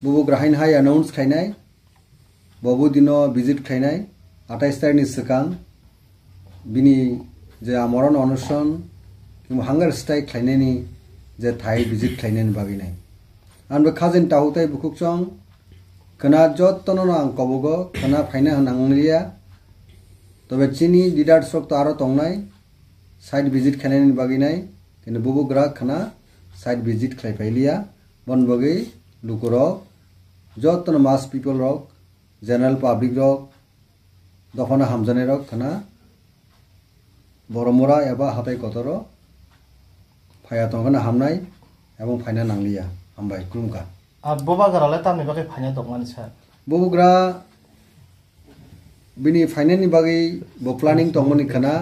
बुबु ग्राहाइन हाय announce खाइनाय बबु दिनो visit खाइनाय 28 तारिखनि सिगां बिनि जे आमरण अनुष्ठान किंवा हांगार स्ट्राइक खाइनायनि जे थाय विजिट खाइनायनि बागैनाय आंबो खाजिन ताहुताय बुकुकसं खोना जत्तनो आं कबगो खोना फाइना होनांलिया तबे चिनि लिडार स्ट्रक आरो तंनाय साइड विजिट खाइनायनि बागैनाय किन्तु बुबु ग्रा खोना साइड विजिट खाइफाइलिया बन बगै लुकुरक जत्तनो मास पीपल रक जनरल पब्लिक रक दखना हामजानाय रक खोना बरमरा एबा हाथाय कतरो फाया तंगना हामनाय एवं फाइना नांलिया हामबाय खुलुमका बोबा गरालाय तामनि बागै फाइना दंमानि सार बोबुग्रा बिनि फाइनानि बागै बो प्लानिंग तंमनि खोना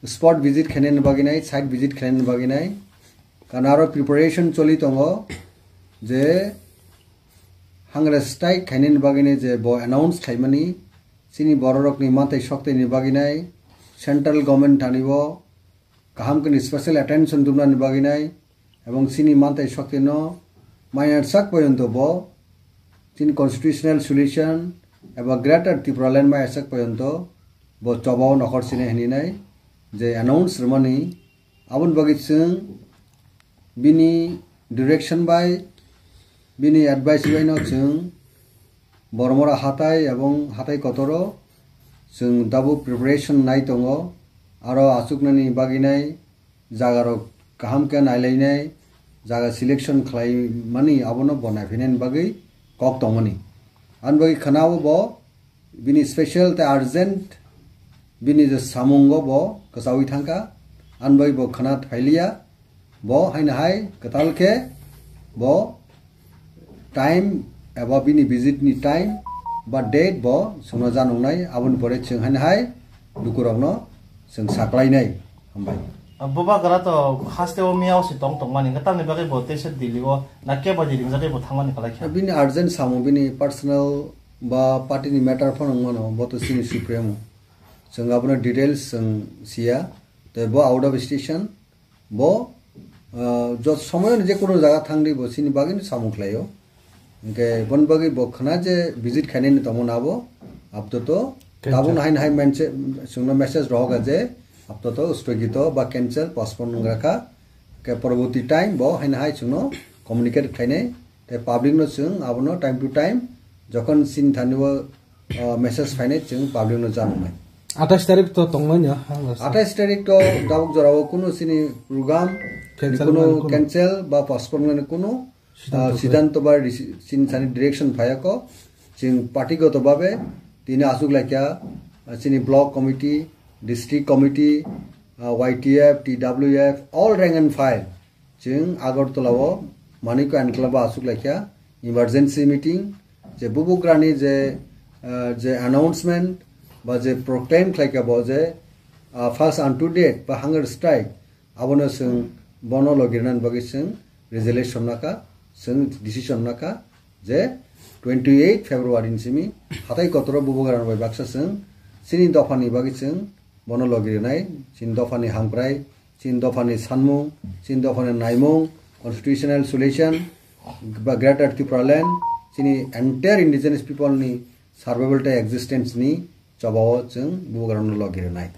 स्पॉट विजिट खाइनायनि बागैनाय साइड विजिट खाइनायनि बागैनाय कानारो प्रिपारेशन चलि तंगो जे हांग्रा स्ट्राइक खाइनायनि बागैनाय जे बो अनाउंस खाइमानि सिनि बररकनि माथाय शक्तिनि बागैनाय सेंट्रल गवर्नमेंट थानिबो काहामकनि स्पेशल अटेंशन दुमनानि बागैनाय एवं सिनि माथाय शक्तिनो माइनर साक पर्यन्त बो सिनि कन्स्टिट्यूशनल सॉल्यूशन एबा ग्रेटर त्रिपुरालैंड माय साक पर्यन्त बो चबाव नखर सिने हनिनाय जे अनाउंस रमनि आबुन बागैसों बिनि डायरेक्शन बाय बिनि एडवाइस बायनो जों बरमरा हाथाय एवं हाथाय कतरो जों दाबो प्रिपारेशन नाय दंगो आरो आसुकनानि बागैनाय जागारो काहामके नायलायनाय जागा सिलेक्शन खालायमानि आबनो बनायफैनायनि बागै कक दंमोनि आन बागै खोनाबो बो बिनि स्पेशल ते अर्जेंट बिनि जे सामुंगो बो कसावि थांका आन बागै बो खोना थाइलिया बो हायना हाय कतालके बो टाइम एबा बिनि विजिट नि टाइम बा डेट बो सोंना जानुंनाय आबुन परे जों हाय दुकुरावनो जों साक्लायनाय हामबाय बोबा गरा तो हास्तेव मियाव से तंमानि तामनि बागै बो तेसे दिलिबो ना के बादि रिंजादे बो थांमानि खालाय बिनि अर्जेंट सामु बिनि पर्सनल बा पार्टीनि मैटर फन मनो बो तो सिनि सुप्रीम जों आबनो डिटेल्स जों सिया तो बो आउट ऑफ स्टेशन बो जो समय जे कोनो जागा थांदि बो सिनि बागैनो सामु खलायो इनके बन बागै बो खना जे विजिट खाइनायनि तमनाबो अब तो दाबुन हाय मेंसे सुंनो मेसेज रहगा जे अब तो स्थगित बा कैंसिल पोस्टपोन रखा के परवर्ती टाइम बो हाय सुनो कम्युनिकेट खाइनाय ते पब्लिक नो जों आबनो टाइम टू टाइम जखन सिन थानिबो मेसेज फाइनाय जों पब्लिक नो जाननाय 28 तारिख तो तंगमोन 28 तारिख तो दाबुक जराव कोनो सिनि प्रोग्राम कोनो कैंसिल बा पोस्टपोन कोनो सिद्धांत बा सिन सानि डायरेक्शन फायाको जों पार्टीगत भाबे तिनि आसुक लायका सिनि block committee district committee YTF TWF all rank and file जों आगरतलाव मानिको एनक्लेव आसुक लायका इमरजेंसी मीटिंग जे बुबुग्रानि जे अनाउंसमेंट बा जे प्रोक्लेम खालायका बो जे फर्स्ट ऑन टू डेट बा हंगर स्ट्राइक आबनो जों बनो लगिरनान बगै जों रेजोल्यूशन नाका जों डिसीजन नाका जे 28 फेब्रुवारी सिमी हाथाय कतरो बुबुग्रान बाय बाक्सा जों सिनि दफानि बागै जों बनो लगिरनाय सिन दफानि हांप्राय सिन दफानि सानमु सिन दफानि नायमु कन्स्टिट्यूशनल सॉल्यूशन बा ग्रेटर त्रिपुरालैंड सिनि एंटायर इंडिजिनस पीपल नि सर्वाइवल टे एक्जिस्टेंस नि चबाव जों बुबुग्रान लगिरनाय